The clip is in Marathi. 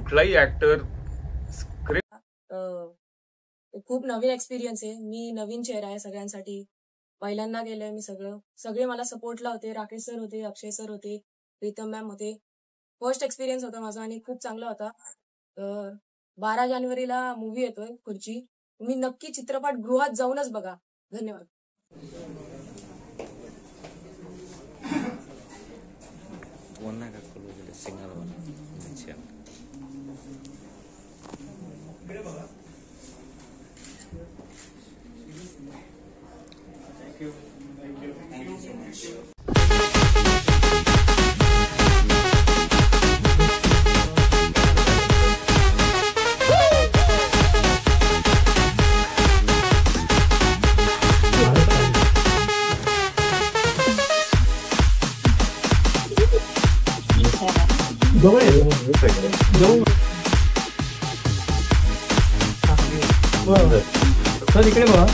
कुठलाही ऍक्टर खूप नवीन एक्सपिरियन्स आहे. मी नवीन चेहरा आहे सगळ्यांसाठी. पहिल्यांदा गेलोय मी. सगळे मला सपोर्टला होते. राकेश सर होते, अक्षय सर होते, प्रीतम मॅम होते. फर्स्ट एक्सपिरियन्स होता माझा आणि खूप चांगला होता. 12 जानेवारीला मूवी येतोय खुर्ची. तुम्ही नक्की चित्रपटगृहात जाऊनच बघा. धन्यवाद. सर इकडे बघा.